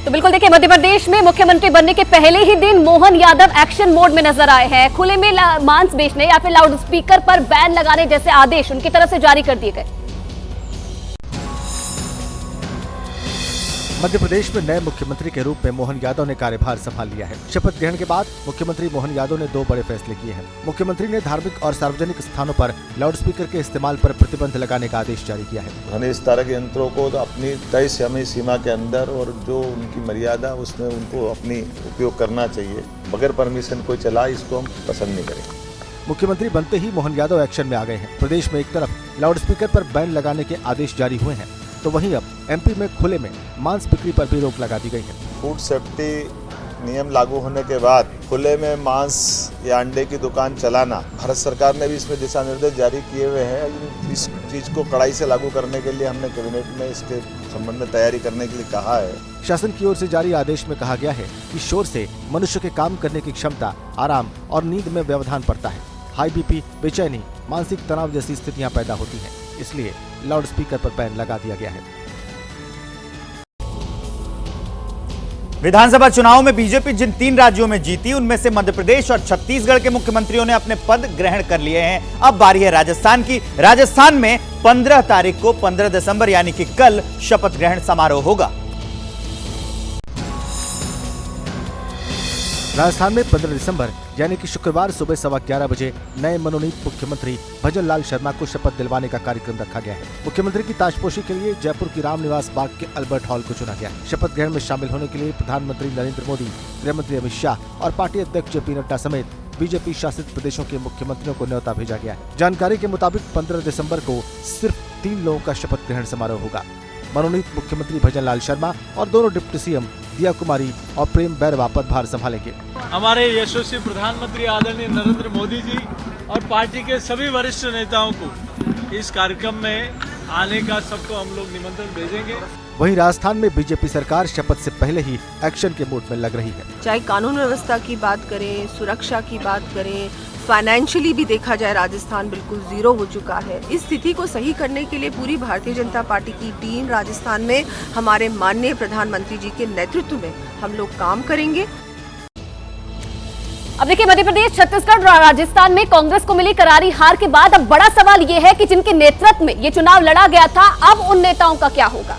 तो बिल्कुल देखिए, मध्य प्रदेश में मुख्यमंत्री बनने के पहले ही दिन मोहन यादव एक्शन मोड में नजर आए हैं। खुले में मांस बेचने या फिर लाउड स्पीकर पर बैन लगाने जैसे आदेश उनकी तरफ से जारी कर दिए गए। मध्य प्रदेश में नए मुख्यमंत्री के रूप में मोहन यादव ने कार्यभार संभाल लिया है। शपथ ग्रहण के बाद मुख्यमंत्री मोहन यादव ने 2 बड़े फैसले किए हैं। मुख्यमंत्री ने धार्मिक और सार्वजनिक स्थानों पर लाउडस्पीकर के इस्तेमाल पर प्रतिबंध लगाने का आदेश जारी किया है। उन्होंने इस तरह के यंत्रों को तो अपनी तय समय सीमा के अंदर और जो उनकी मर्यादा उसमें उनको अपनी उपयोग करना चाहिए। बगैर परमिशन कोई चला, इसको हम पसंद नहीं करेंगे। मुख्यमंत्री बनते ही मोहन यादव एक्शन में आ गए हैं। प्रदेश में एक तरफ लाउडस्पीकर पर बैन लगाने के आदेश जारी हुए हैं, तो वहीं अब एमपी में खुले में मांस बिक्री पर भी रोक लगा दी गई है। फूड सेफ्टी नियम लागू होने के बाद खुले में मांस या अंडे की दुकान चलाना, भारत सरकार ने भी इसमें दिशा निर्देश जारी किए हुए हैं। इस चीज को कड़ाई से लागू करने के लिए हमने कैबिनेट में इसके संबंध में तैयारी करने के लिए कहा है। शासन की ओर से जारी आदेश में कहा गया है कि शोर से मनुष्य के काम करने की क्षमता, आराम और नींद में व्यवधान पड़ता है। हाई बीपी, बेचैनी, मानसिक तनाव जैसी स्थितियां पैदा होती हैं, इसलिए लाउडस्पीकर पर बैन लगा दिया गया है। विधानसभा चुनाव में बीजेपी जिन 3 राज्यों में जीती, उनमें से मध्य प्रदेश और छत्तीसगढ़ के मुख्यमंत्रियों ने अपने पद ग्रहण कर लिए हैं। अब बारी है राजस्थान की। राजस्थान में 15 तारीख को 15 दिसंबर यानी कि कल शपथ ग्रहण समारोह होगा। राजस्थान में 15 दिसंबर यानी कि शुक्रवार सुबह 11:15 बजे नए मनोनीत मुख्यमंत्री भजन लाल शर्मा को शपथ दिलवाने का कार्यक्रम रखा गया है। मुख्यमंत्री की ताजपोशी के लिए जयपुर की रामनिवास बाग के अल्बर्ट हॉल को चुना गया है। शपथ ग्रहण में शामिल होने के लिए प्रधानमंत्री नरेंद्र मोदी, गृहमंत्री अमित शाह और पार्टी अध्यक्ष जेपी नड्डा समेत बीजेपी शासित प्रदेशों के मुख्यमंत्रियों को न्योता भेजा गया है। जानकारी के मुताबिक 15 दिसंबर को सिर्फ 3 लोगों का शपथ ग्रहण समारोह होगा। मनोनीत मुख्यमंत्री भजन लाल शर्मा और दोनों डिप्टी सीएम दिया कुमारी और प्रेम बैरवा पदभार संभालेंगे। हमारे यशस्वी प्रधानमंत्री आदरणीय नरेंद्र मोदी जी और पार्टी के सभी वरिष्ठ नेताओं को इस कार्यक्रम में आने का सबको हम लोग निमंत्रण भेजेंगे। वहीं राजस्थान में बीजेपी सरकार शपथ से पहले ही एक्शन के मूड में लग रही है। चाहे कानून व्यवस्था की बात करें, सुरक्षा की बात करें, फाइनेंशियली भी देखा जाए राजस्थान बिल्कुल जीरो हो चुका है। इस स्थिति को सही करने के लिए पूरी भारतीय जनता पार्टी की टीम राजस्थान में हमारे माननीय प्रधानमंत्री जी के नेतृत्व में हम लोग काम करेंगे। अब देखिए, मध्य प्रदेश, छत्तीसगढ़ और राजस्थान में कांग्रेस को मिली करारी हार के बाद अब बड़ा सवाल ये है कि जिनके नेतृत्व में ये चुनाव लड़ा गया था, अब उन नेताओं का क्या होगा।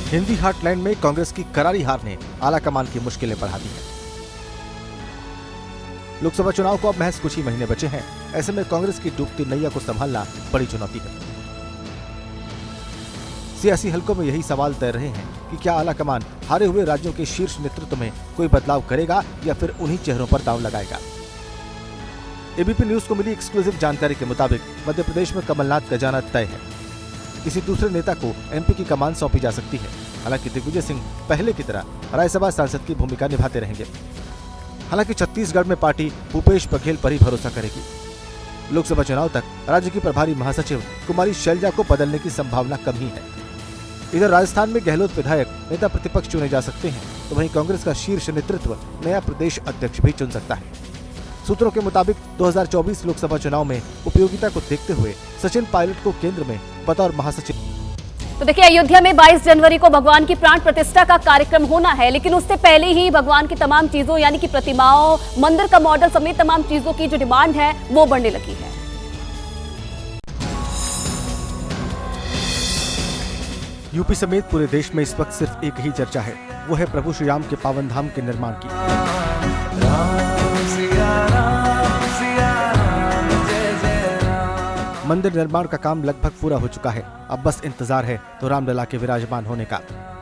हिंदी हार्टलैंड में कांग्रेस की करारी हार ने आलाकमान की मुश्किलें बढ़ा दी हैं। लोकसभा चुनाव को अब महज कुछ ही महीने बचे हैं। ऐसे में कांग्रेस की डूबती नैया को संभालना बड़ी चुनौती है। सियासी हलकों में यही सवाल तैर रहे हैं कि क्या आलाकमान हारे हुए राज्यों के शीर्ष नेतृत्व में कोई बदलाव करेगा या फिर उन्हीं चेहरों पर दांव लगाएगा। एबीपी न्यूज को मिली एक्सक्लूसिव जानकारी के मुताबिक मध्य प्रदेश में कमलनाथ का जाना तय है। किसी दूसरे नेता को एमपी की कमान सौंपी जा सकती है। हालांकि दिग्विजय सिंह पहले की तरह राज्यसभा सांसद की भूमिका निभाते रहेंगे। हालांकि छत्तीसगढ़ में पार्टी भूपेश बघेल पर ही भरोसा करेगी। लोकसभा चुनाव तक राज्य की प्रभारी महासचिव कुमारी शैलजा को बदलने की संभावना कम ही है। इधर राजस्थान में गहलोत विधायक नेता प्रतिपक्ष चुने जा सकते हैं, तो वहीं कांग्रेस का शीर्ष नेतृत्व नया प्रदेश अध्यक्ष भी चुन सकता है। सूत्रों के मुताबिक 2024 लोकसभा चुनाव में उपयोगिता को देखते हुए सचिन पायलट को केंद्र में बतौर महासचिव। तो देखिए, अयोध्या में 22 जनवरी को भगवान की प्राण प्रतिष्ठा का कार्यक्रम होना है, लेकिन उससे पहले ही भगवान की तमाम चीजों यानी कि प्रतिमाओं, मंदिर का मॉडल समेत तमाम चीजों की जो डिमांड है वो बढ़ने लगी है। यूपी समेत पूरे देश में इस वक्त सिर्फ एक ही चर्चा है, वो है प्रभु श्री राम के पावन धाम के निर्माण की। मंदिर निर्माण का काम लगभग पूरा हो चुका है। अब बस इंतजार है तो रामलला के विराजमान होने का।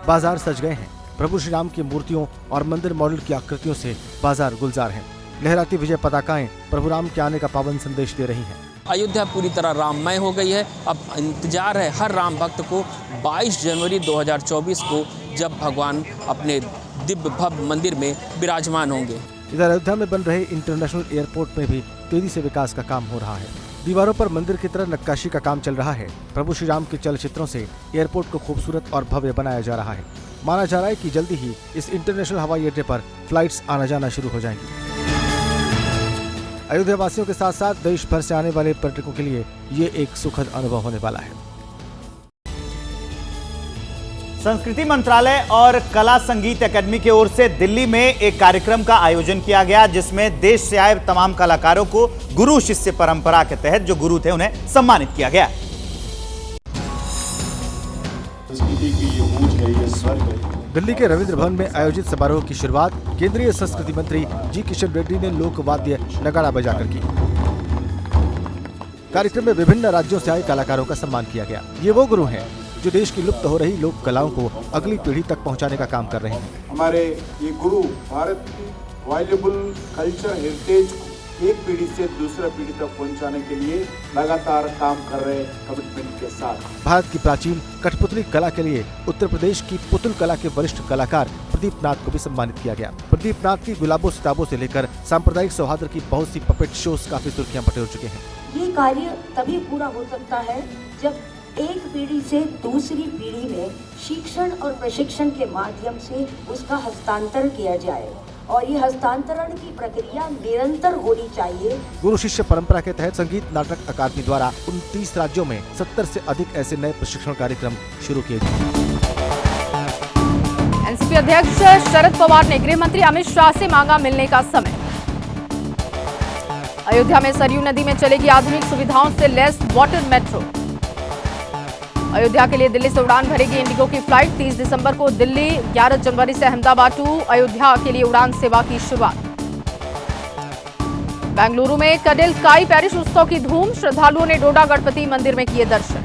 बाजार सज गए हैं। प्रभु श्री राम की मूर्तियों और मंदिर मॉडल की आकृतियों से बाजार गुलजार हैं। लहराती विजय पताकाएं प्रभु राम के आने का पावन संदेश दे रही हैं। अयोध्या पूरी तरह राममय हो गई है। अब इंतजार है हर राम भक्त को 22 जनवरी 2024 को, जब भगवान अपने दिव्य भव्य मंदिर में विराजमान होंगे। इधर अयोध्या में बन रहे इंटरनेशनल एयरपोर्ट में भी तेजी से विकास का काम हो रहा है। दीवारों पर मंदिर की तरह नक्काशी का काम चल रहा है। प्रभु श्री राम के चलचित्रों से एयरपोर्ट को खूबसूरत और भव्य बनाया जा रहा है। माना जा रहा है कि जल्दी ही इस इंटरनेशनल हवाई अड्डे पर फ्लाइट्स आना जाना शुरू हो जाएंगी। अयोध्या वासियों के साथ साथ देश भर से आने वाले पर्यटकों के लिए ये एक सुखद अनुभव होने वाला है। संस्कृति मंत्रालय और कला संगीत अकादमी की ओर से दिल्ली में एक कार्यक्रम का आयोजन किया गया, जिसमें देश से आए तमाम कलाकारों को गुरु शिष्य परंपरा के तहत जो गुरु थे उन्हें सम्मानित किया गया। संस्कृति की ये ऊंच है, ये स्वर्ग है। दिल्ली के रविंद्र भवन में आयोजित समारोह की शुरुआत केंद्रीय संस्कृति मंत्री जी किशन रेड्डी ने लोक वाद्य नगाड़ा बजाकर की। कार्यक्रम में विभिन्न राज्यों से आए कलाकारों का सम्मान किया गया। ये वो गुरु हैं जो देश की लुप्त हो रही लोक कलाओं को अगली पीढ़ी तक पहुंचाने का काम कर रहे हैं। हमारे ये गुरु भारत की वैल्यूएबल कल्चर हेरिटेज को एक पीढ़ी से दूसरा पीढ़ी तक पहुंचाने के लिए लगातार काम कर रहे हैं कमिटमेंट के साथ। भारत की प्राचीन कठपुतली कला के लिए उत्तर प्रदेश की पुतुल कला के वरिष्ठ कलाकार प्रदीप नाथ को भी सम्मानित किया गया। प्रदीप नाथ की गुलाबों सिताबों से लेकर सांप्रदायिक सौहार्द की बहुत सी पपेट शोज काफी सुर्खियां बटोर चुके हैं। ये कार्य तभी पूरा हो सकता है जब एक पीढ़ी से दूसरी पीढ़ी में शिक्षण और प्रशिक्षण के माध्यम से उसका हस्तांतरण किया जाए, और ये हस्तांतरण की प्रक्रिया निरंतर होनी चाहिए। गुरु शिष्य परंपरा के तहत संगीत नाटक अकादमी द्वारा 29 राज्यों में 70 से अधिक ऐसे नए प्रशिक्षण कार्यक्रम शुरू किए गए। एनसीपी अध्यक्ष शरद पवार ने गृह मंत्री अमित शाह से मांगा मिलने का समय। अयोध्या में सरयू नदी में चलेगी आधुनिक सुविधाओं से लैस वाटर मेट्रो। अयोध्या के लिए दिल्ली से उड़ान भरेगी इंडिगो की फ्लाइट। 30 दिसंबर को दिल्ली, 11 जनवरी से अहमदाबाद टू अयोध्या के लिए उड़ान सेवा की शुरुआत। बेंगलुरु में कडिल काई पैरिश उत्सव की धूम, श्रद्धालुओं ने डोडा गणपति मंदिर में किए दर्शन।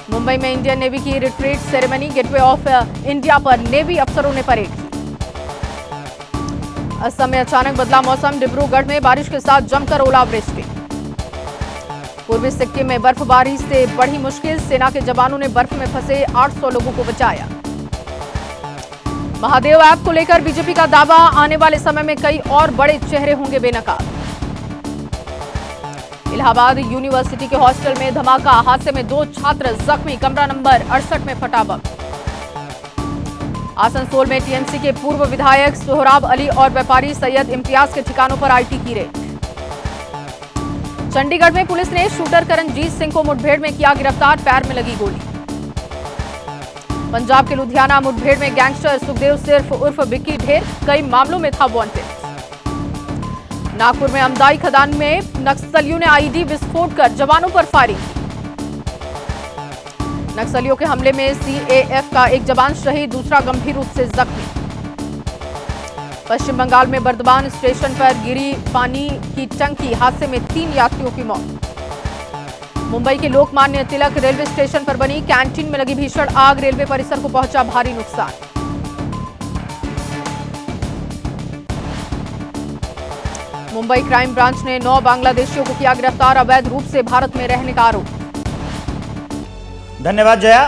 मुंबई में इंडियन नेवी की retreat ceremony, gateway of India पर नेवी अफसरों ने परेड की। असम में अचानक बदला मौसम, डिब्रूगढ़ में बारिश के साथ जमकर ओलावृष्टि। पूर्वी सिक्किम में बर्फबारी से बढ़ी मुश्किल, सेना के जवानों ने बर्फ में फंसे 800 लोगों को बचाया। महादेव ऐप को लेकर बीजेपी का दावा, आने वाले समय में कई और बड़े चेहरे होंगे बेनकाब। इलाहाबाद यूनिवर्सिटी के हॉस्टल में धमाका, हादसे में 2 छात्र जख्मी, कमरा नंबर 68 में फटा बम। आसनसोल में टीएमसी के पूर्व विधायक सोहराब अली और व्यापारी सैयद इम्तियाज के ठिकानों पर आईटी की रेड। चंडीगढ़ में पुलिस ने शूटर करणजीत सिंह को मुठभेड़ में किया गिरफ्तार, पैर में लगी गोली। पंजाब के लुधियाना मुठभेड़ में गैंगस्टर सुखदेव सिर्फ उर्फ बिक्की ढेर कई मामलों में था वांटेड। नागपुर में अमदाई खदान में नक्सलियों ने आईडी विस्फोट कर जवानों पर फायरिंग की। नक्सलियों के हमले में सीएएफ का एक जवान शहीद, दूसरा गंभीर रूप से जख्मी। पश्चिम बंगाल में बर्दवान स्टेशन पर गिरी पानी की टंकी, हादसे में 3 यात्रियों की मौत। मुंबई के लोकमान्य तिलक रेलवे स्टेशन पर बनी कैंटीन में लगी भीषण आग, रेलवे परिसर को पहुंचा भारी नुकसान। मुंबई क्राइम ब्रांच ने 9 बांग्लादेशियों को किया गिरफ्तार, अवैध रूप से भारत में रहने का आरोप। धन्यवाद जया।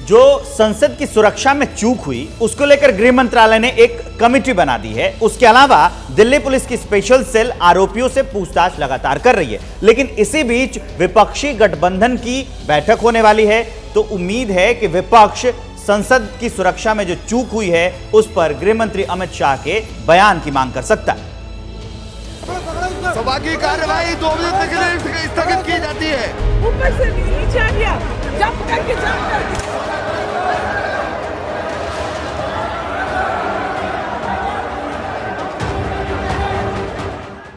जो संसद की सुरक्षा में चूक हुई उसको लेकर गृह मंत्रालय ने एक कमेटी बना दी है। उसके अलावा दिल्ली पुलिस की स्पेशल सेल आरोपियों से पूछताछ लगातार कर रही है। लेकिन इसी बीच विपक्षी गठबंधन की बैठक होने वाली है, तो उम्मीद है कि विपक्ष संसद की सुरक्षा में जो चूक हुई है उस पर गृह मंत्री अमित शाह के बयान की मांग कर सकता है। सभा की कार्यवाही 2 बजे तक के लिए स्थगित की जाती है। ऊपर से नीचे आ गया, जंप करके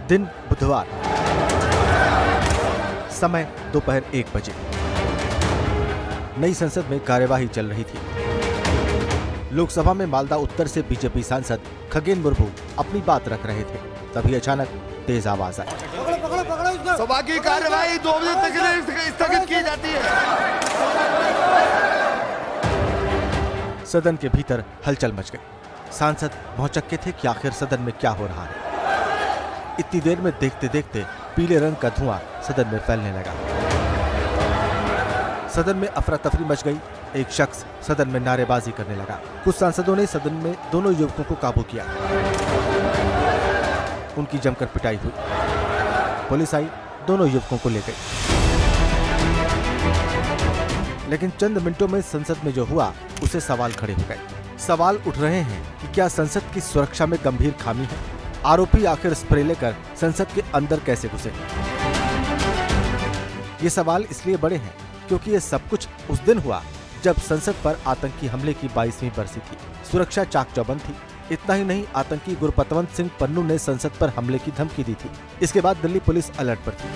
दिन बुधवार, समय दोपहर 1 बजे। नई संसद में कार्यवाही चल रही थी। लोकसभा में मालदा उत्तर से बीजेपी सांसद खगेन मुर्मू अपनी बात रख रहे थे, तभी अचानक तेज आवाज आई। सभा की कार्यवाही 2 बजे तक के लिए स्थगित की जाती है। सदन के भीतर हलचल मच गई। सांसद भौचक्के थे कि आखिर सदन में क्या हो रहा है। इतनी देर में देखते देखते पीले रंग का धुआं सदन में फैलने लगा। सदन में अफरा तफरी मच गई। एक शख्स सदन में नारेबाजी करने लगा। कुछ सांसदों ने सदन में दोनों युवकों को काबू किया। उनकी जमकर पिटाई हुई। पुलिस आई, दोनों युवकों को ले गई। लेकिन चंद मिनटों में संसद में जो हुआ उसे सवाल खड़े हो गए। सवाल उठ रहे हैं कि क्या संसद की सुरक्षा में गंभीर खामी है? आरोपी आखिर स्प्रे लेकर संसद के अंदर कैसे घुसे? ये सवाल इसलिए बड़े हैं क्योंकि ये सब कुछ उस दिन हुआ जब संसद पर आतंकी हमले की 22वीं बरसी थी। सुरक्षा चाक चौबंद थी। इतना ही नहीं, आतंकी गुरपतवंत सिंह पन्नू ने संसद पर हमले की धमकी दी थी। इसके बाद दिल्ली पुलिस अलर्ट पर थी।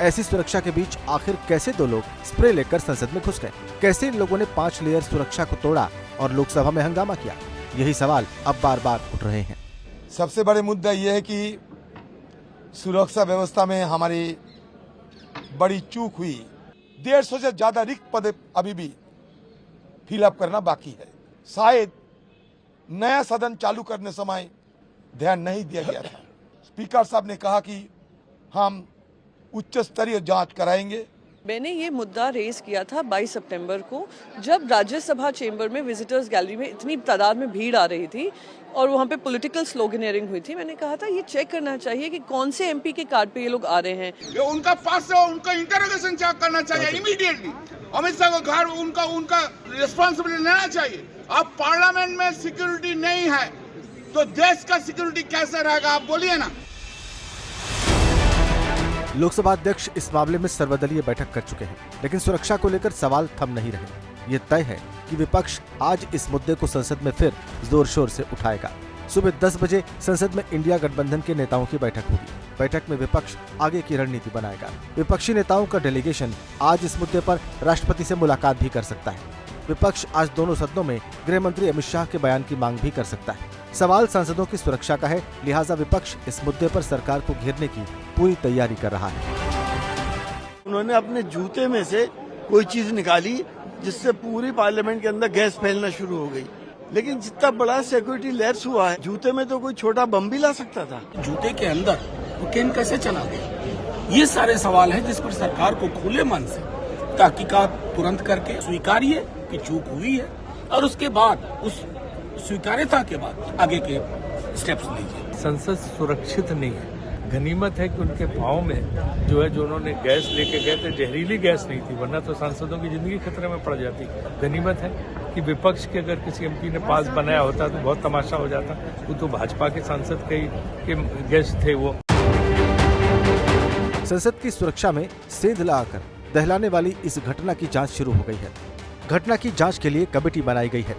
ऐसी सुरक्षा के बीच आखिर कैसे दो लोग स्प्रे लेकर संसद में घुस गए? कैसे इन लोगों ने 5 लेयर सुरक्षा को तोड़ा और लोकसभा में हंगामा किया? यही सवाल अब बार बार उठ रहे हैं। सबसे बड़े मुद्दा यह है कि सुरक्षा व्यवस्था में हमारी बड़ी चूक हुई। 150 से ज्यादा रिक्त पद अभी भी फिलअप करना बाकी है। शायद नया सदन चालू करने समय ध्यान नहीं दिया गया था। स्पीकर साहब ने कहा कि हम उच्च स्तरीय जांच कराएंगे। मैंने ये मुद्दा रेज किया था 22 सितंबर को, जब राज्यसभा चेंबर में विजिटर्स गैलरी में इतनी तादाद में भीड़ आ रही थी और वहाँ पे पॉलिटिकल स्लोगनेयरिंग हुई थी। मैंने कहा था ये चेक करना चाहिए कि कौन से एमपी के कार्ड पे ये लोग आ रहे हैं। ये उनका पास से उनका इंटरोगेशन चेक करना चाहिए इमीडिएटली। अमित शाह को घर उनका रिस्पॉन्सिबिलिटी लेना चाहिए। अब पार्लियामेंट में सिक्योरिटी नहीं है तो देश का सिक्योरिटी कैसे रहेगा, आप बोलिए ना। लोकसभा अध्यक्ष इस मामले में सर्वदलीय बैठक कर चुके हैं, लेकिन सुरक्षा को लेकर सवाल थम नहीं रहे। ये तय है कि विपक्ष आज इस मुद्दे को संसद में फिर जोर शोर से उठाएगा। सुबह 10 बजे संसद में इंडिया गठबंधन के नेताओं की बैठक होगी। बैठक में विपक्ष आगे की रणनीति बनाएगा। विपक्षी नेताओं का डेलीगेशन आज इस मुद्दे पर राष्ट्रपति से मुलाकात भी कर सकता है। विपक्ष आज दोनों सदनों में गृह मंत्री अमित शाह के बयान की मांग भी कर सकता है। सवाल सांसदों की सुरक्षा का है, लिहाजा विपक्ष इस मुद्दे पर सरकार को घेरने की पूरी तैयारी कर रहा है। उन्होंने अपने जूते में से कोई चीज निकाली जिससे पूरी पार्लियामेंट के अंदर गैस फैलना शुरू हो गई। लेकिन जितना बड़ा सिक्योरिटी लैप्स हुआ है, जूते में तो कोई छोटा बम भी ला सकता था। जूते के अंदर वो केन कैसे चला गया? ये सारे सवाल हैं जिस पर सरकार को खुले मन से तहकीकात तुरंत करके स्वीकारिए कि चूक हुई है और उसके बाद उस स्वीकार्यता के बाद आगे के स्टेप्स लीजिए। संसद सुरक्षित नहीं है। गनीमत है कि उनके पाँव में जो उन्होंने गैस लेके गए थे, जहरीली गैस नहीं थी, वरना तो सांसदों की जिंदगी खतरे में पड़ जाती। गनीमत है कि विपक्ष के अगर किसी एमपी ने पास बनाया होता तो बहुत तमाशा हो जाता। वो तो भाजपा के सांसद के गेस्ट थे। वो संसद की सुरक्षा में सेंध लगाकर दहलाने वाली इस घटना की जांच शुरू हो गई है। घटना की जांच के लिए कमेटी बनाई गई है।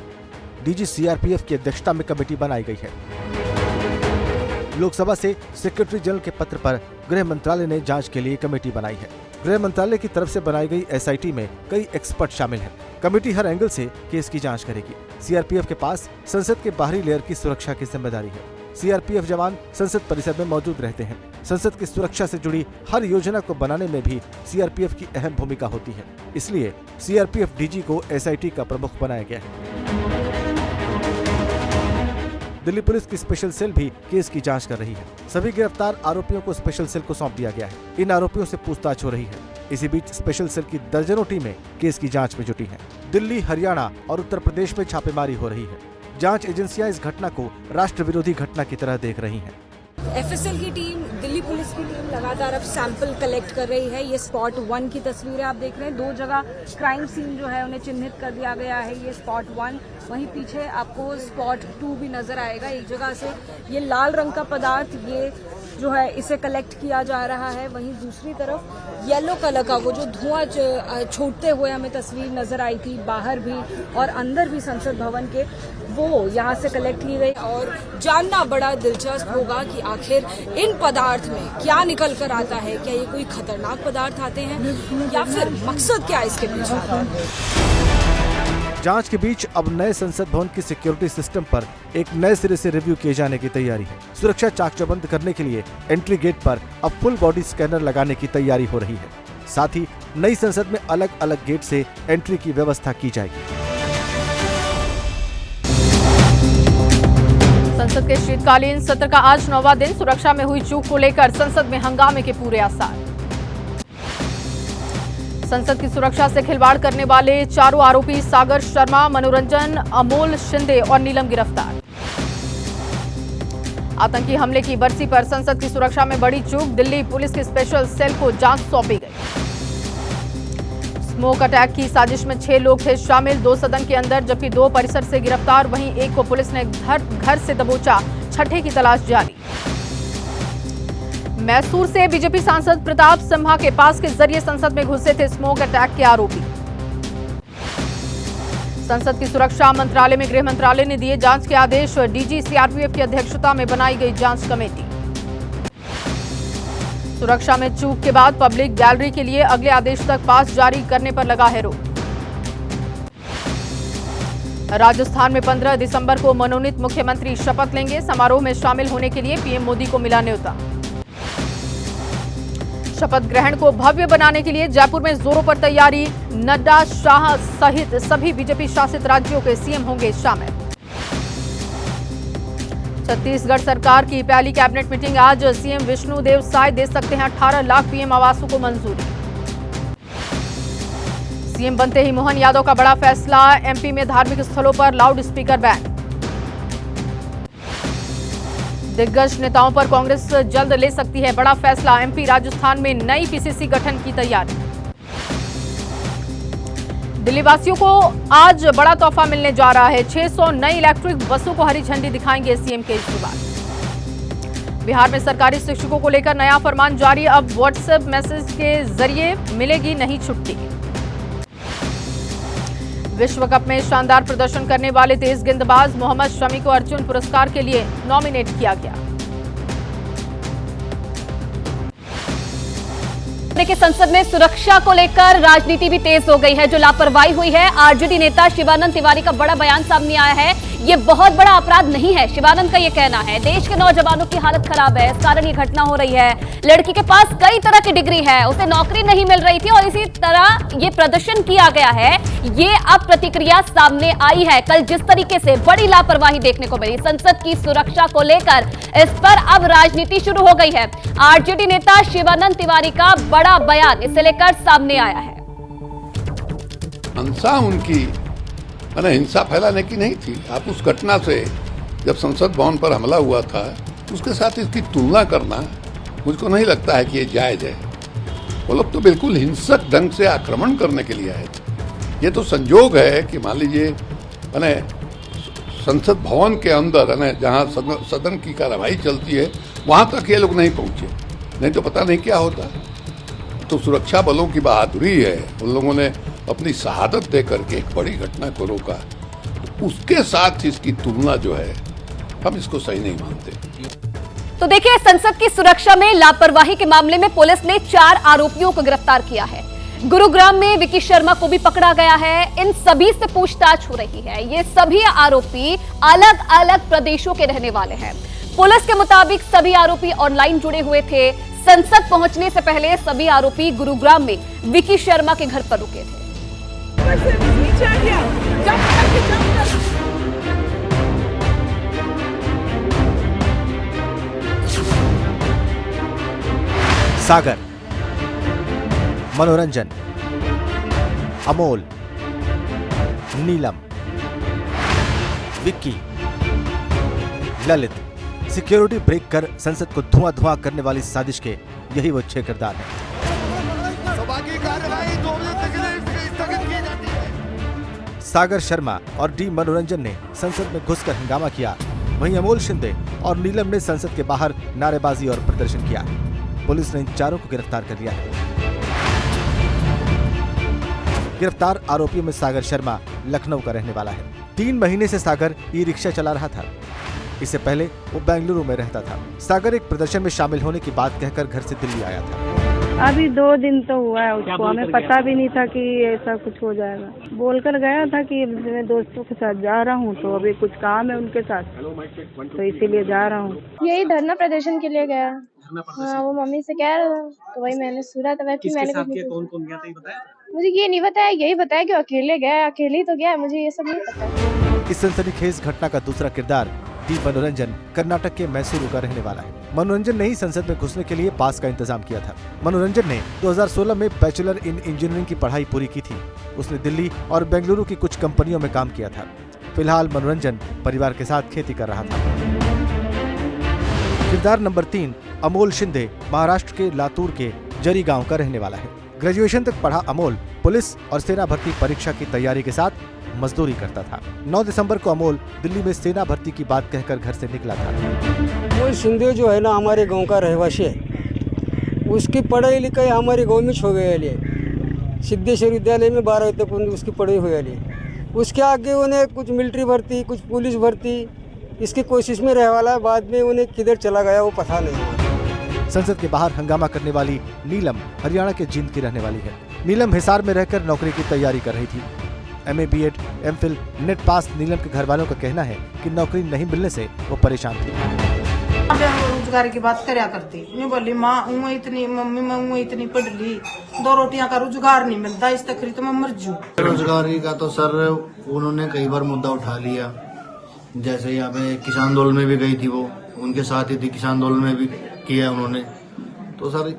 डीजी सीआरपीएफ की अध्यक्षता में कमेटी बनाई गई है। लोकसभा से सेक्रेटरी जनरल के पत्र पर गृह मंत्रालय ने जांच के लिए कमेटी बनाई है। गृह मंत्रालय की तरफ से बनाई गई एसआईटी में कई एक्सपर्ट शामिल हैं। कमेटी हर एंगल से केस की जांच करेगी। सीआरपीएफ के पास संसद के बाहरी लेयर की सुरक्षा की जिम्मेदारी है। सीआरपीएफ जवान संसद परिसर में मौजूद रहते हैं। संसद की सुरक्षा से जुड़ी हर योजना को बनाने में भी सीआरपीएफ की अहम भूमिका होती है। इसलिए सीआरपीएफ डीजी को एसआईटी का प्रमुख बनाया गया है। दिल्ली पुलिस की स्पेशल सेल भी केस की जांच कर रही है। सभी गिरफ्तार आरोपियों को स्पेशल सेल को सौंप दिया गया है। इन आरोपियों से पूछताछ हो रही है। इसी बीच स्पेशल सेल की दर्जनों टीमें केस की जांच में जुटी हैं। दिल्ली, हरियाणा और उत्तर प्रदेश में छापेमारी हो रही है। जांच एजेंसियां इस घटना को राष्ट्र विरोधी घटना की तरह देख रही हैं। एफएसएल की टीम, दिल्ली पुलिस की टीम लगातार अब सैंपल कलेक्ट कर रही है। ये स्पॉट 1 की तस्वीरें आप देख रहे हैं। 2 जगह क्राइम सीन जो है उन्हें चिन्हित कर दिया गया है। ये स्पॉट 1, वहीं पीछे आपको स्पॉट 2 भी नजर आएगा। एक जगह से ये लाल रंग का पदार्थ ये जो है इसे कलेक्ट किया जा रहा है। वहीं दूसरी तरफ येलो कलर का वो जो धुआं छोड़ते हुए हमें तस्वीर नजर आई थी, बाहर भी और अंदर भी संसद भवन के, वो यहाँ से कलेक्ट की गई। और जानना बड़ा दिलचस्प होगा कि आखिर इन पदार्थ में क्या निकल कर आता है। क्या ये कोई खतरनाक पदार्थ आते हैं या फिर मकसद क्या इसके पीछे? जांच के बीच अब नए संसद भवन की सिक्योरिटी सिस्टम पर एक नए सिरे से रिव्यू किए जाने की तैयारी है। सुरक्षा चाक चौबंद करने के लिए एंट्री गेट पर अब फुल बॉडी स्कैनर लगाने की तैयारी हो रही है। साथ ही नई संसद में अलग अलग गेट से एंट्री की व्यवस्था की जाएगी। संसद के शीतकालीन सत्र का आज 9वां दिन। सुरक्षा में हुई चूक को लेकर संसद में हंगामे के पूरे आसार। संसद की सुरक्षा से खिलवाड़ करने वाले चारों आरोपी सागर शर्मा, मनोरंजन, अमोल शिंदे और नीलम गिरफ्तार। आतंकी हमले की बरसी पर संसद की सुरक्षा में बड़ी चूक, दिल्ली पुलिस की स्पेशल सेल को जांच सौंपी गई। स्मोक अटैक की साजिश में 6 लोग थे शामिल, 2 सदन के अंदर जबकि 2 परिसर से गिरफ्तार। वहीं एक को पुलिस ने घर से दबोचा, छठे की तलाश जारी। मैसूर से बीजेपी सांसद प्रताप सिम्हा के पास के जरिए संसद में घुसे थे स्मोक अटैक के आरोपी। संसद की सुरक्षा मंत्रालय में गृह मंत्रालय ने दिए जांच के आदेश। डीजी सीआरपीएफ की अध्यक्षता में बनाई गई जांच कमेटी। सुरक्षा में चूक के बाद पब्लिक गैलरी के लिए अगले आदेश तक पास जारी करने पर लगा है रोक। राजस्थान में 15 दिसंबर को मनोनीत मुख्यमंत्री शपथ लेंगे। समारोह में शामिल होने के लिए पीएम मोदी को मिला न्योता। शपथ ग्रहण को भव्य बनाने के लिए जयपुर में जोरों पर तैयारी। नड्डा, शाह सहित सभी बीजेपी शासित राज्यों के सीएम होंगे शामिल। छत्तीसगढ़ सरकार की पहली कैबिनेट मीटिंग आज। सीएम विष्णुदेव साय दे सकते हैं 18 लाख पीएम आवासों को मंजूरी। सीएम बनते ही मोहन यादव का बड़ा फैसला। एमपी में धार्मिक स्थलों पर लाउड स्पीकर बैन। दिग्गज नेताओं पर कांग्रेस जल्द ले सकती है बड़ा फैसला। एमपी राजस्थान में नई पीसीसी गठन की तैयारी। दिल्ली वासियों को आज बड़ा तोहफा मिलने जा रहा है। 600 नई इलेक्ट्रिक बसों को हरी झंडी दिखाएंगे सीएम केजरीवाल। बिहार में सरकारी शिक्षकों को लेकर नया फरमान जारी। अब व्हाट्सएप मैसेज के जरिए मिलेगी नहीं छुट्टी। विश्व कप में शानदार प्रदर्शन करने वाले तेज गेंदबाज मोहम्मद शमी को अर्जुन पुरस्कार के लिए नॉमिनेट किया गया। देखिए, संसद में सुरक्षा को लेकर राजनीति भी तेज हो गई है। जो लापरवाही हुई है, आरजेडी नेता शिवानंद तिवारी का बड़ा बयान सामने आया है। ये बहुत बड़ा अपराध नहीं है, शिवानंद का ये कहना है। देश के नौजवानों की हालत खराब है, इस कारण ये घटना हो रही है। लड़की के पास कई तरह की डिग्री है, उसे नौकरी नहीं मिल रही थी और इसी तरह ये प्रदर्शन किया गया है। ये अब प्रतिक्रिया सामने आई है। कल जिस तरीके से बड़ी लापरवाही देखने को मिली संसद की सुरक्षा को लेकर, इस पर अब राजनीति शुरू हो गई है। आरजेडी नेता शिवानंद तिवारी का बड़ा बयान इसे लेकर सामने आया है। मंशा उनकी हिंसा फैलाने की नहीं थी। आप उस घटना से जब संसद भवन पर हमला हुआ था उसके साथ इसकी तुलना करना मुझको नहीं लगता है कि ये जायज है। वो लोग तो बिल्कुल हिंसक ढंग से आक्रमण करने के लिए आए थे। ये तो संजोग है कि मान लीजिए संसद भवन के अंदर जहाँ सदन की कार्यवाही चलती है वहाँ तक ये लोग नहीं पहुँचे, नहीं तो पता नहीं क्या होता। तो सुरक्षा बलों की बहादुरी है, उन लोगों ने अपनी शहादत दे करके एक बड़ी घटना को रोका। तो उसके साथ इसकी तुलना जो है हम इसको सही नहीं मानते। तो देखिए, संसद की सुरक्षा में लापरवाही के मामले में पुलिस ने 4 आरोपियों को गिरफ्तार किया है। गुरुग्राम में विकी शर्मा को भी पकड़ा गया है। इन सभी से पूछताछ हो रही है। ये सभी आरोपी अलग अलग प्रदेशों के रहने वाले हैं। पुलिस के मुताबिक सभी आरोपी ऑनलाइन जुड़े हुए थे। संसद पहुंचने से पहले सभी आरोपी गुरुग्राम में विकी शर्मा के घर पर रुके थे। सागर, मनोरंजन, अमोल, नीलम, विक्की, ललित, सिक्योरिटी ब्रेक कर संसद को धुआं करने वाली साजिश के यही वो 6 किरदार हैं। सागर शर्मा और डी मनोरंजन ने संसद में घुसकर हंगामा किया। वहीं अमोल शिंदे और नीलम ने संसद के बाहर नारेबाजी और प्रदर्शन किया। पुलिस ने इन 4 को गिरफ्तार कर लिया है। गिरफ्तार आरोपियों में सागर शर्मा लखनऊ का रहने वाला है। 3 महीने से सागर ई रिक्शा चला रहा था। इससे पहले वो बेंगलुरु में रहता था। सागर एक प्रदर्शन में शामिल होने की बात कहकर घर से दिल्ली आया था। अभी 2 दिन तो हुआ है उसको, हमें पता भी नहीं था कि ऐसा कुछ हो जाएगा। बोलकर गया था कि मैं दोस्तों के साथ जा रहा हूँ, तो अभी कुछ काम है उनके साथ, तो इसीलिए जा रहा हूँ। यही धरना प्रदर्शन के लिए गया। हाँ, वो मम्मी से कह रहा था, तो वही मैंने सुना था। वैसे मैंने कौन गया था ये बताया? मुझे ये नहीं बताया, यही बताया कि अकेले गया, अकेले ही तो गया, मुझे ये सब नहीं पता। इस सनसनीखेज घटना का दूसरा किरदार डी मनोरंजन कर्नाटक के मैसूरू का रहने वाला है। मनोरंजन ने ही संसद में घुसने के लिए पास का इंतजाम किया था। मनोरंजन ने 2016 में बैचलर इन इंजीनियरिंग की पढ़ाई पूरी की थी। उसने दिल्ली और बेंगलुरु की कुछ कंपनियों में काम किया था। फिलहाल मनोरंजन परिवार के साथ खेती कर रहा था। किरदार नंबर 3 अमोल शिंदे महाराष्ट्र के लातूर के जरी गांव का रहने वाला है। ग्रेजुएशन तक पढ़ा अमोल पुलिस और सेना भर्ती परीक्षा की तैयारी के साथ मजदूरी करता था। 9 दिसंबर को अमोल दिल्ली में सेना भर्ती की बात कहकर घर से निकला था। अमोल शिंदे जो है ना, हमारे गांव का रहवासी है। उसकी पढ़ाई लिखाई हमारे गांव में हो गई है। सिद्धेश्वर विद्यालय में 12वीं तक उसकी पढ़ाई हुई है। उसके आगे उन्हें कुछ मिलिट्री भर्ती, कुछ पुलिस भर्ती, इसकी कोशिश में रहने वाला है। बाद में उन्हें किधर चला गया वो पता नहीं। संसद के बाहर हंगामा करने वाली नीलम हरियाणा के जींद की रहने वाली है। नीलम हिसार में रहकर नौकरी की तैयारी कर रही थी। MA, BEd, MPhil, नेट पास नीलम के घर वालों का कहना है कि नौकरी नहीं मिलने से वो परेशान थी। बेरोजगारी की बात करया करती, मैं बोली माँ इतनी मम्मी मैं इतनी पढ़ ली, 2 रोटियां का रोजगार नहीं मिलता, इस तकरी तो मैं मर जाऊं। बेरोजगारी का तो सर उन्होंने कई बार मुद्दा उठा लिया, जैसे यहाँ पे किसान आंदोलन में भी गई थी, वो उनके साथ ही थी, किसान आंदोलन में भी किया उन्होंने। तो सर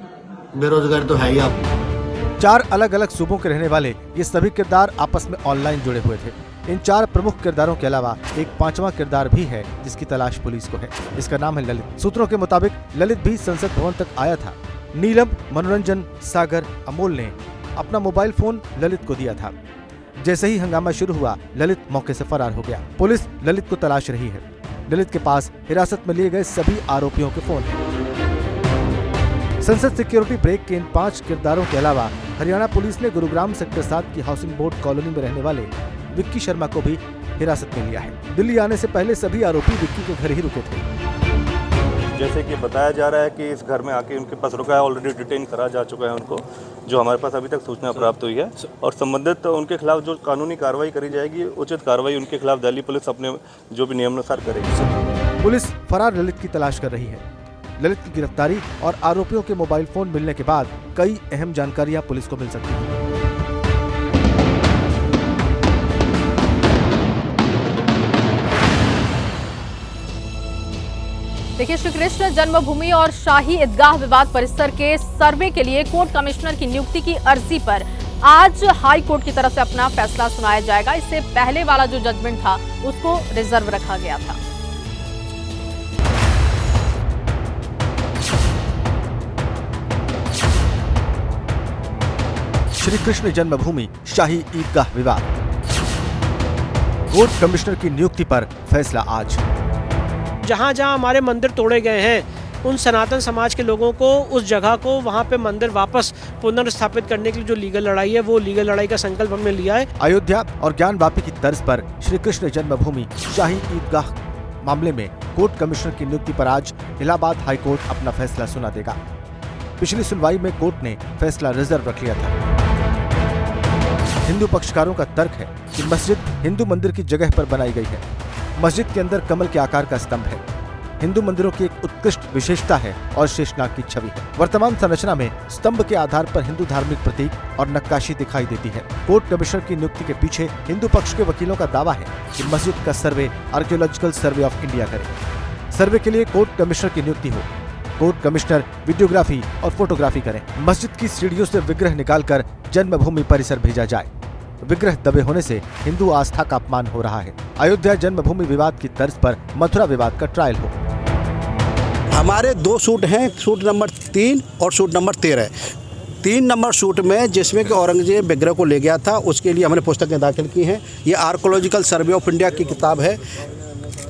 बेरोजगारी तो है ही। आप 4 अलग अलग सूबों के रहने वाले ये सभी किरदार आपस में ऑनलाइन जुड़े हुए थे। इन 4 प्रमुख किरदारों के अलावा एक 5वां किरदार भी है जिसकी तलाश पुलिस को है। इसका नाम है ललित। सूत्रों के मुताबिक ललित भी संसद भवन तक आया था। नीलम, मनोरंजन, सागर, अमोल ने अपना मोबाइल फोन ललित को दिया था। जैसे ही हंगामा शुरू हुआ, ललित मौके से फरार हो गया। पुलिस ललित को तलाश रही है। ललित के पास हिरासत में लिए गए सभी आरोपियों के फोन हैं। संसद सिक्योरिटी ब्रेक के इन 5 किरदारों के अलावा हरियाणा पुलिस ने गुरुग्राम सेक्टर 7 की हाउसिंग बोर्ड कॉलोनी में रहने वाले विक्की शर्मा को भी हिरासत में लिया है। दिल्ली आने से पहले सभी आरोपी विक्की के घर ही रुके थे। जैसे कि बताया जा रहा है कि इस घर में आके उनके पास रुका है, ऑलरेडी डिटेन करा जा चुका है उनको, जो हमारे पास अभी तक सूचना प्राप्त हुई है। और संबंधित उनके खिलाफ जो कानूनी कार्रवाई करी जाएगी, उचित कार्रवाई उनके खिलाफ दिल्ली पुलिस अपने जो भी नियमानुसार करेगी। पुलिस फरार ललित की तलाश कर रही है। ललित की गिरफ्तारी और आरोपियों के मोबाइल फोन मिलने के बाद कई अहम जानकारियां पुलिस को मिल सकती हैं। देखिए, श्री कृष्ण जन्मभूमि और शाही ईदगाह विवाद परिसर के सर्वे के लिए कोर्ट कमिश्नर की नियुक्ति की अर्जी पर आज हाई कोर्ट की तरफ से अपना फैसला सुनाया जाएगा। इससे पहले वाला जो जजमेंट था उसको रिजर्व रखा गया था। श्री कृष्ण जन्मभूमि शाही ईदगाह विवाद। कोर्ट कमिश्नर की नियुक्ति पर फैसला आज। जहां जहां हमारे मंदिर तोड़े गए हैं, उन सनातन समाज के लोगों को उस जगह को वहां पे मंदिर वापस पुनर्स्थापित करने के लिए जो लीगल लड़ाई है, वो लीगल लड़ाई का संकल्प हमने लिया है। अयोध्या और ज्ञानवापी की तर्ज पर श्री कृष्ण जन्मभूमि शाही ईदगाह मामले में कोर्ट कमिश्नर की नियुक्ति पर आज इलाहाबाद हाई कोर्ट अपना फैसला सुना देगा। पिछली सुनवाई में कोर्ट ने फैसला रिजर्व रख लिया था। हिंदू पक्षकारों का तर्क है कि मस्जिद हिंदू मंदिर की जगह पर बनाई गई है। मस्जिद के अंदर कमल के आकार का स्तंभ है। हिंदू मंदिरों की एक उत्कृष्ट विशेषता है और शेषनाग की छवि है। वर्तमान संरचना में स्तंभ के आधार पर हिंदू धार्मिक प्रतीक और नक्काशी दिखाई देती है। कोर्ट कमिश्नर की नियुक्ति के पीछे हिंदू पक्ष के वकीलों का दावा है कि मस्जिद का सर्वे आर्कियोलॉजिकल सर्वे ऑफ इंडिया करे। सर्वे के लिए कोर्ट कमिश्नर की नियुक्ति हो। कोर्ट कमिश्नर वीडियोग्राफी और फोटोग्राफी करें। मस्जिद की सीढ़ियों से विग्रह निकालकर जन्मभूमि परिसर भेजा जाए। विग्रह दबे होने से हिंदू आस्था का अपमान हो रहा है। अयोध्या जन्मभूमि विवाद की तर्ज पर मथुरा विवाद का ट्रायल हो। हमारे 2 सूट हैं, सूट नंबर 3 और सूट नंबर 13। 3 नंबर सूट में जिसमें कि औरंगजेब विग्रह को ले गया था, उसके लिए हमने पुस्तकें दाखिल की हैं। ये आर्कोलॉजिकल सर्वे ऑफ इंडिया की किताब है,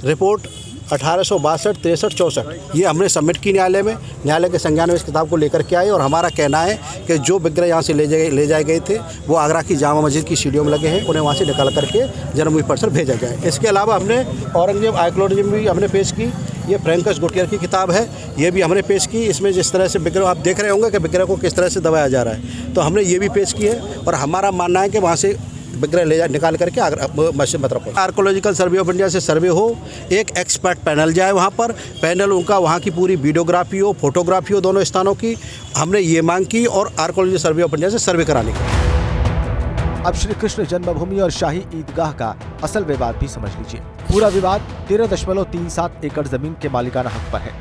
रिपोर्ट 1862, 63, 64। ये हमने सबमिट की न्यायालय में। न्यायालय के संज्ञान में इस किताब को लेकर के आए और हमारा कहना है कि जो विग्रह यहाँ से ले जाए गए थे वो आगरा की जामा मस्जिद की सीढ़ियों में लगे हैं, उन्हें वहाँ से निकाल करके जन्मभूमि परिसर भेजा जाए। इसके अलावा हमने औरंगजेब आर्कियोलॉजी भी हमने पेश की। ये फ्रैंकस गुटियर की किताब है, ये भी हमने पेश की। इसमें जिस तरह से विग्रह आप देख रहे होंगे कि विग्रह को किस तरह से दबाया जा रहा है, तो हमने ये भी पेश की है। और हमारा मानना है कि वहाँ से विग्रह निकाल करके मस्जिद मथुरा पहुंचे। आर्कोलॉजिकल सर्वे ऑफ इंडिया से सर्वे हो, एक एक्सपर्ट पैनल जाए वहां पर, पैनल उनका वहां की पूरी वीडियोग्राफी हो, फोटोग्राफी हो, दोनों स्थानों की हमने ये मांग की और आर्कोलॉजिकल सर्वे ऑफ इंडिया से सर्वे कराने की। अब श्री कृष्ण जन्मभूमि और शाही ईदगाह का असल विवाद भी समझ लीजिए। पूरा विवाद 13.37 एकड़ जमीन के मालिकाना हक पर है।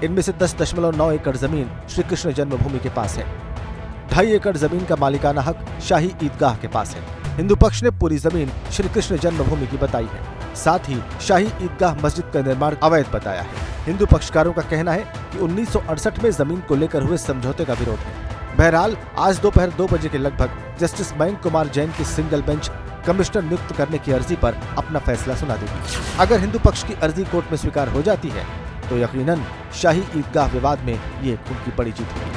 इनमें से 10.9 एकड़ जमीन श्री कृष्ण जन्मभूमि के पास है। 2.5 एकड़ जमीन का मालिकाना हक शाही ईदगाह के पास है। हिंदू पक्ष ने पूरी जमीन श्री कृष्ण जन्मभूमि की बताई है। साथ ही शाही ईदगाह मस्जिद का निर्माण अवैध बताया है। हिंदू पक्षकारों का कहना है कि 1968 में जमीन को लेकर हुए समझौते का विरोध है। बहरहाल आज दोपहर 2 बजे के लगभग जस्टिस मयंक कुमार जैन की सिंगल बेंच कमिश्नर नियुक्त करने की अर्जी पर अपना फैसला सुना देगी। अगर हिंदू पक्ष की अर्जी कोर्ट में स्वीकार हो जाती है तो यकीनन शाही ईदगाह विवाद में ये उनकी बड़ी जीत होगी।